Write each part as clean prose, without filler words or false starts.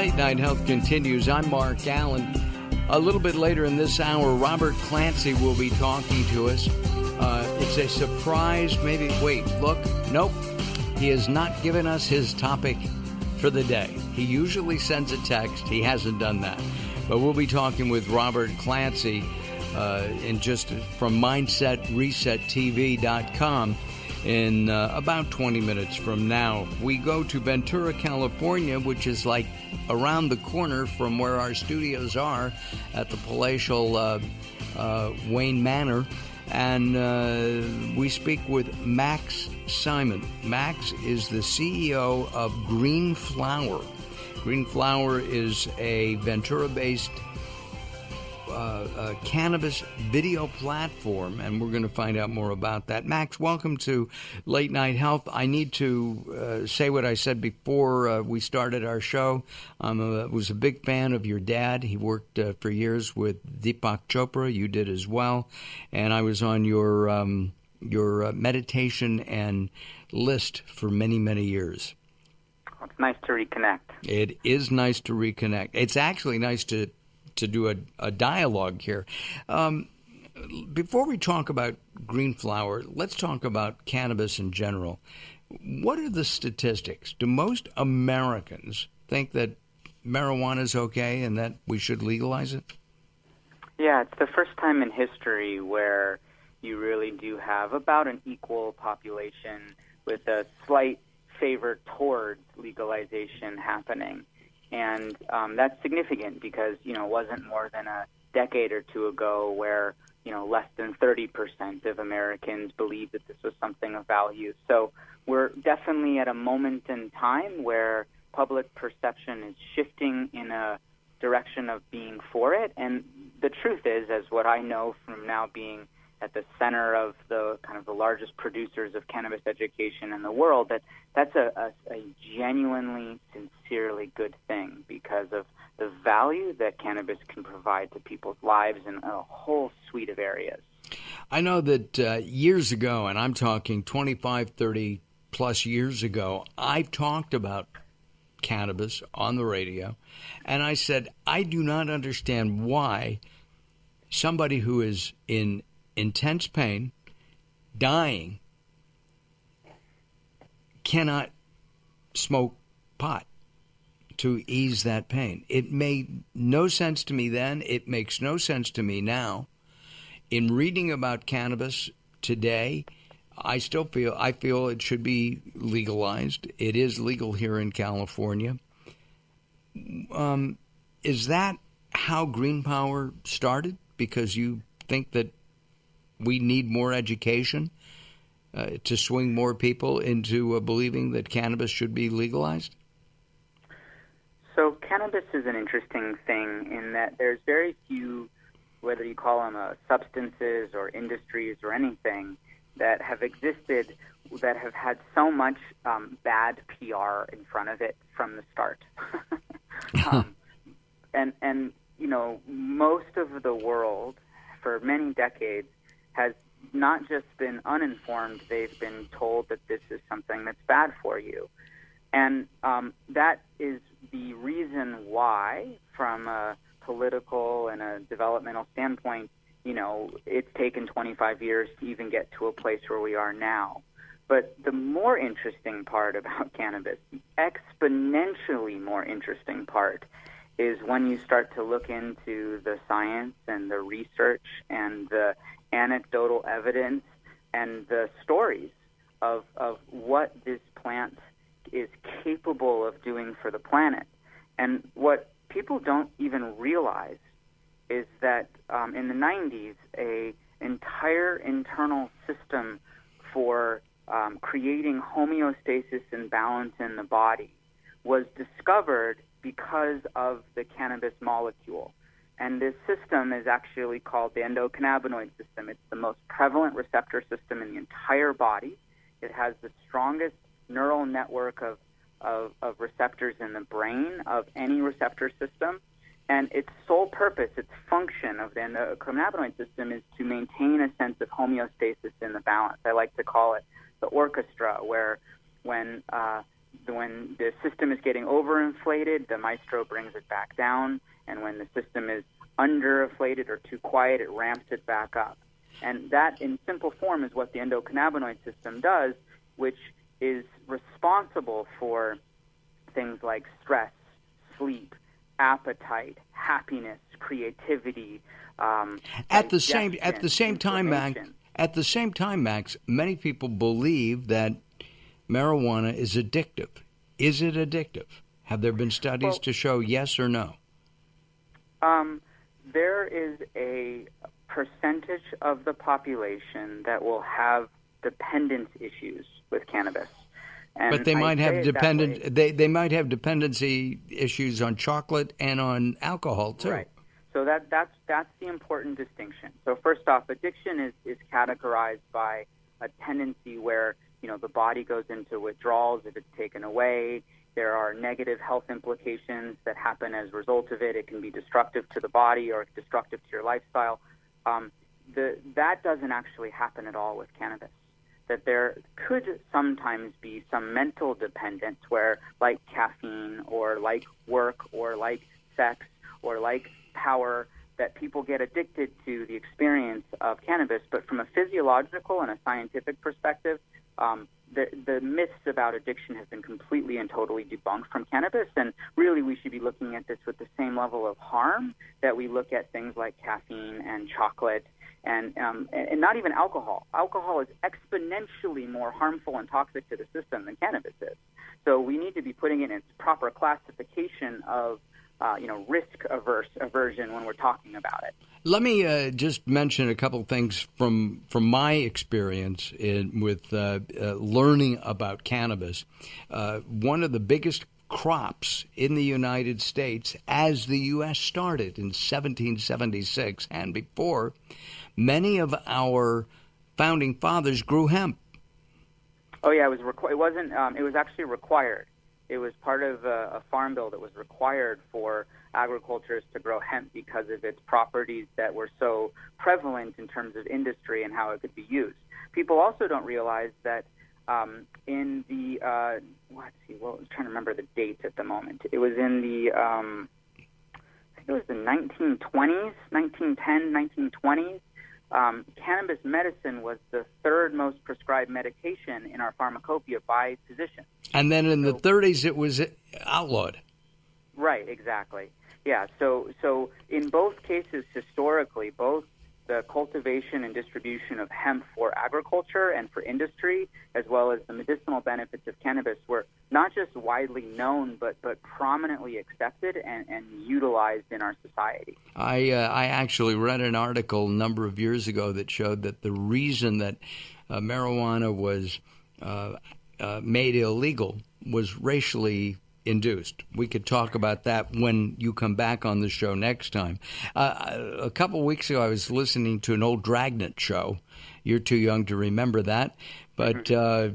Late Night Health continues. I'm Mark Alyn. A little bit later in this hour, Robert Clancy will be talking to us. It's a surprise, maybe. Wait, look. Nope. He has not given us his topic for the day. He usually sends a text. He hasn't done that. But we'll be talking with Robert Clancy in just from MindsetResetTV.com in about 20 minutes from now. We go to Ventura, California, which is like around the corner from where our studios are at the palatial Wayne Manor. And we speak with Max Simon. Max is the CEO of Green Flower. Green Flower is a Ventura-based cannabis video platform, and we're going to find out more about that. Max, welcome to Late Night Health. I need to say what I said before we started our show. I was a big fan of your dad. He worked for years with Deepak Chopra. You did as well. And I was on your meditation and list for many, many years. It's nice to reconnect. It is nice to reconnect. It's actually nice to do a dialogue here. Before we talk about Green Flower, let's talk about cannabis in general. What are the statistics? Do most Americans think that marijuana is okay and that we should legalize it? Yeah, it's the first time in history where you really do have about an equal population with a slight favor towards legalization happening. And that's significant because, it wasn't more than a decade or two ago where, less than 30% of Americans believed that this was something of value. So we're definitely at a moment in time where public perception is shifting in a direction of being for it. And the truth is, as what I know from now being at the center of the kind of the largest producers of cannabis education in the world, that's a genuinely, sincerely good thing because of the value that cannabis can provide to people's lives in a whole suite of areas. I know that years ago, and I'm talking 25, 30 plus years ago, I've talked about cannabis on the radio, and I said, I do not understand why somebody who is in intense pain, dying, cannot smoke pot to ease that pain. It made no sense to me then. It makes no sense to me now. In reading about cannabis today, I feel it should be legalized. It is legal here in California. Is that how Green Power started? Because you think that we need more education to swing more people into believing that cannabis should be legalized? So cannabis is an interesting thing in that there's very few, whether you call them substances or industries or anything, that have existed that have had so much bad PR in front of it from the start. And most of the world for many decades has not just been uninformed, they've been told that this is something that's bad for you. And that is the reason why, from a political and a developmental standpoint, it's taken 25 years to even get to a place where we are now. But the more interesting part about cannabis, the exponentially more interesting part, is when you start to look into the science and the research and the anecdotal evidence and the stories of what this plant is capable of doing for the planet. And what people don't even realize is that in the 90s, an entire internal system for creating homeostasis and balance in the body was discovered because of the cannabis molecule. And this system is actually called the endocannabinoid system. It's the most prevalent receptor system in the entire body. It has the strongest neural network of receptors in the brain of any receptor system. And its sole purpose, its function of the endocannabinoid system is to maintain a sense of homeostasis in the balance. I like to call it the orchestra, where when when the system is getting overinflated, the maestro brings it back down, and when the system is underinflated or too quiet, it ramps it back up. And that, in simple form, is what the endocannabinoid system does, which is responsible for things like stress, sleep, appetite, happiness, creativity. At the same time, Max, many people believe that marijuana is addictive. Is it addictive? Have there been studies to show yes or no? There is a percentage of the population that will have dependence issues with cannabis. And but they might have they might have dependency issues on chocolate and on alcohol too. Right. So that's the important distinction. So first off, addiction is categorized by a tendency where, the body goes into withdrawals if it's taken away. There are negative health implications that happen as a result of it. It can be destructive to the body or destructive to your lifestyle. That doesn't actually happen at all with cannabis. That there could sometimes be some mental dependence where, like caffeine or like work or like sex or like power, that people get addicted to the experience of cannabis. But from a physiological and a scientific perspective, the myths about addiction have been completely and totally debunked from cannabis. And really, we should be looking at this with the same level of harm that we look at things like caffeine and chocolate and not even alcohol. Alcohol is exponentially more harmful and toxic to the system than cannabis is. So we need to be putting it in its proper classification of risk aversion when we're talking about it. Let me just mention a couple things from my experience with learning about cannabis. One of the biggest crops in the United States as the U.S. started in 1776 and before, many of our founding fathers grew hemp. Oh yeah, it was actually required. It was part of a farm bill that was required for agriculturists to grow hemp because of its properties that were so prevalent in terms of industry and how it could be used. People also don't realize that in the I'm trying to remember the dates at the moment. It was in the I think it was the 1920s, 1910, 1920s. Cannabis medicine was the third most prescribed medication in our pharmacopoeia by physicians. And then in the 30s, it was outlawed. Right, exactly. Yeah, so in both cases, historically, both the cultivation and distribution of hemp for agriculture and for industry, as well as the medicinal benefits of cannabis, were not just widely known, but prominently accepted and utilized in our society. I actually read an article a number of years ago that showed that the reason that marijuana was made illegal was racially induced. We could talk about that when you come back on the show next time. A couple of weeks ago, I was listening to an old Dragnet show. You're too young to remember that. But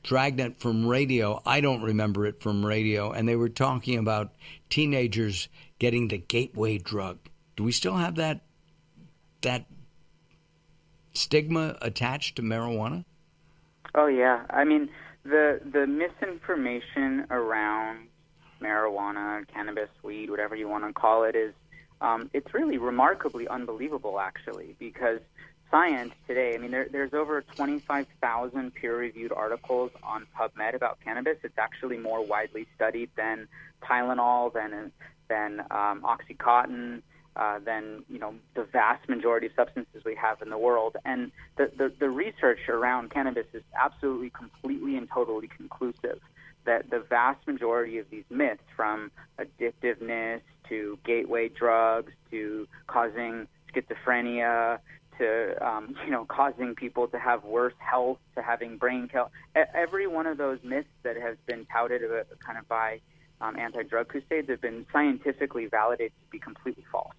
Dragnet from radio, I don't remember it from radio, and they were talking about teenagers getting the gateway drug. Do we still have that stigma attached to marijuana? Oh, yeah. I mean, the misinformation around marijuana, cannabis, weed, whatever you want to call it, is it's really remarkably unbelievable, actually, because science today, I mean, there's over 25,000 peer-reviewed articles on PubMed about cannabis. It's actually more widely studied than Tylenol, than Oxycontin, than the vast majority of substances we have in the world. And the research around cannabis is absolutely, completely, and totally conclusive that the vast majority of these myths, from addictiveness to gateway drugs to causing schizophrenia to causing people to have worse health, to having brain health, every one of those myths that has been touted kind of by anti-drug crusades have been scientifically validated to be completely false.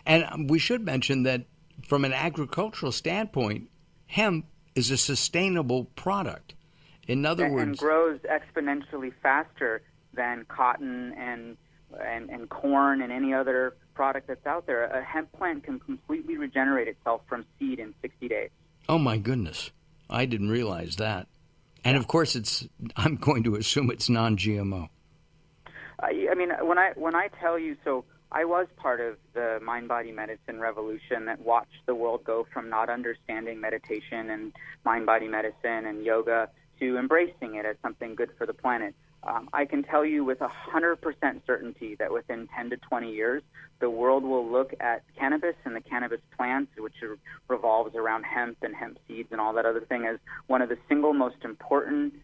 And we should mention that from an agricultural standpoint, hemp is a sustainable product. In other words, and grows exponentially faster than cotton and corn and any other product that's out there. A hemp plant can completely regenerate itself from seed in 60 days. Oh, my goodness. I didn't realize that. And of course, I'm going to assume it's non-GMO. I mean, when I tell you, so I was part of the mind-body medicine revolution that watched the world go from not understanding meditation and mind-body medicine and yoga to embracing it as something good for the planet. I can tell you with 100% certainty that within 10 to 20 years, the world will look at cannabis and the cannabis plants, which revolves around hemp and hemp seeds and all that other thing, as one of the single most important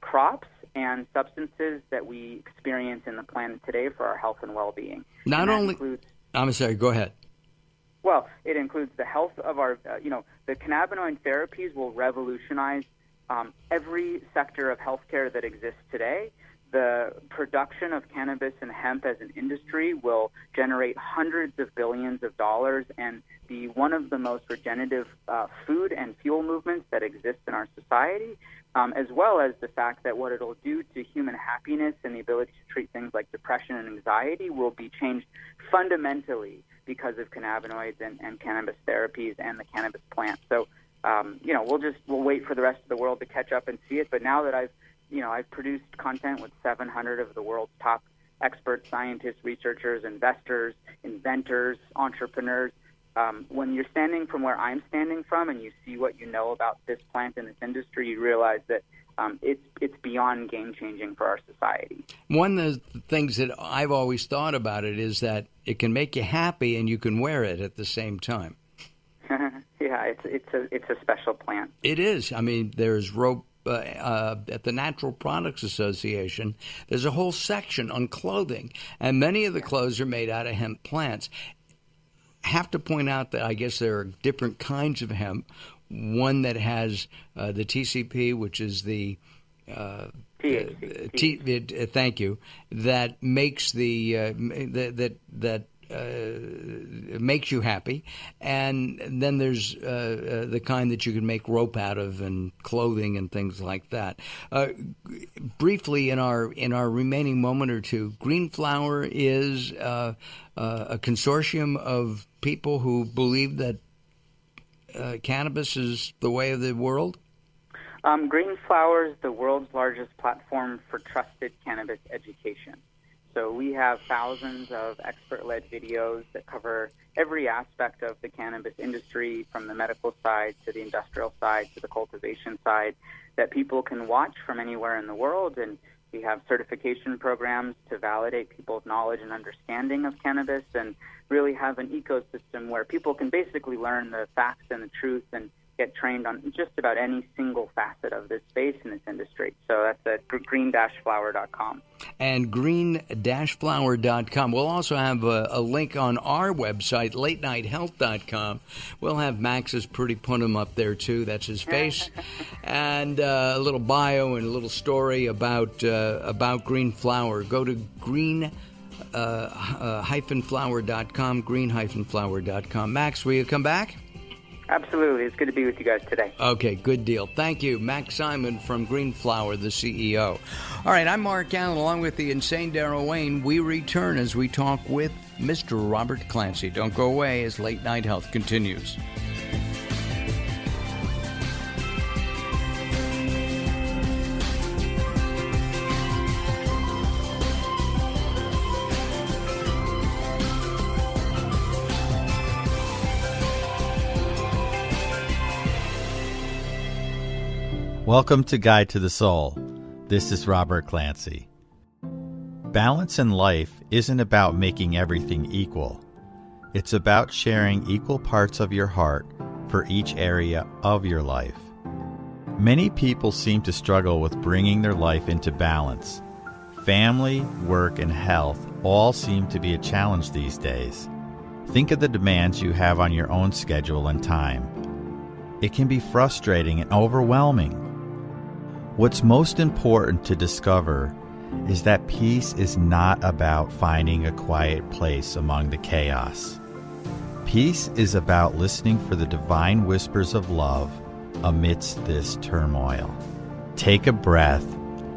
crops and substances that we experience in the planet today for our health and well-being. I'm sorry, go ahead. Well, it includes the health of our, the cannabinoid therapies will revolutionize every sector of healthcare that exists today. The production of cannabis and hemp as an industry will generate hundreds of billions of dollars and be one of the most regenerative food and fuel movements that exist in our society, as well as the fact that what it'll do to human happiness and the ability to treat things like depression and anxiety will be changed fundamentally because of cannabinoids and cannabis therapies and the cannabis plant. So, we'll wait for the rest of the world to catch up and see it. But now that I've produced content with 700 of the world's top experts, scientists, researchers, investors, inventors, entrepreneurs, when you're standing from where I'm standing from and you see what you know about this plant and this industry, you realize that it's beyond game-changing for our society. One of the things that I've always thought about it is that it can make you happy and you can wear it at the same time. Yeah, it's a special plant. It is. I mean, there's rope at the Natural Products Association. There's a whole section on clothing, and many of the clothes are made out of hemp plants. I have to point out that I guess there are different kinds of hemp. One that has the TCP, which is the thank you, that makes makes you happy, and then there's the kind that you can make rope out of and clothing and things like that. Briefly, in our remaining moment or two, Green Flower is a consortium of people who believe that cannabis is the way of the world. Green Flower is the world's largest platform for trusted cannabis education. So we have thousands of expert-led videos that cover every aspect of the cannabis industry, from the medical side to the industrial side to the cultivation side, that people can watch from anywhere in the world. And we have certification programs to validate people's knowledge and understanding of cannabis, and really have an ecosystem where people can basically learn the facts and the truth and get trained on just about any single facet of this space in this industry. So that's at green-flower.com. And green-flower.com. We'll also have a link on our website, latenighthealth.com. We'll have Max's pretty punim up there, too. That's his face. And a little bio and a little story about Green Flower. Go to green-flower.com, green-flower.com. Max, will you come back? Absolutely. It's good to be with you guys today. Okay, good deal. Thank you. Max Simon from Green Flower, the CEO. All right, I'm Mark Alyn, along with the insane Daryl Wayne. We return as we talk with Mr. Robert Clancy. Don't go away as Late Night Health continues. Welcome to Guide to the Soul. This is Robert Clancy. Balance in life isn't about making everything equal. It's about sharing equal parts of your heart for each area of your life. Many people seem to struggle with bringing their life into balance. Family, work, and health all seem to be a challenge these days. Think of the demands you have on your own schedule and time. It can be frustrating and overwhelming. What's most important to discover is that peace is not about finding a quiet place among the chaos. Peace is about listening for the divine whispers of love amidst this turmoil. Take a breath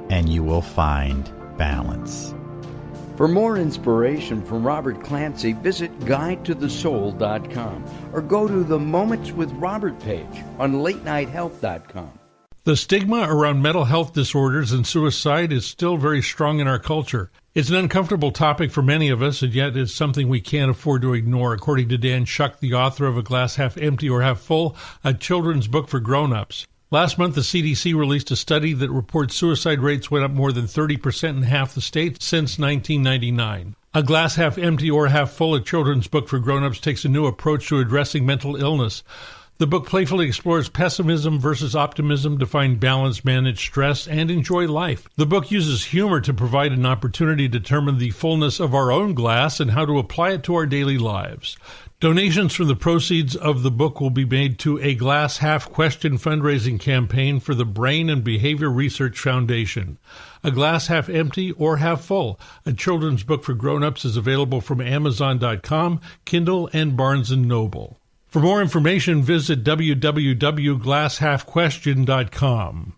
and you will find balance. For more inspiration from Robert Clancy, visit guidetothesoul.com or go to the Moments with Robert page on latenighthealth.com. The stigma around mental health disorders and suicide is still very strong in our culture. It's an uncomfortable topic for many of us, and yet it's something we can't afford to ignore, according to Dan Shuck, the author of A Glass Half Empty or Half Full, a children's book for grown-ups. Last month, the CDC released a study that reports suicide rates went up more than 30% in half the states since 1999. A Glass Half Empty or Half Full, a children's book for grown-ups, takes a new approach to addressing mental illness. The book playfully explores pessimism versus optimism to find balance, manage stress, and enjoy life. The book uses humor to provide an opportunity to determine the fullness of our own glass and how to apply it to our daily lives. Donations from the proceeds of the book will be made to a Glass Half Question fundraising campaign for the Brain and Behavior Research Foundation. A Glass Half Empty or Half Full, a children's book for grown-ups, is available from Amazon.com, Kindle, and Barnes & Noble. For more information, visit www.glasshalfquestion.com.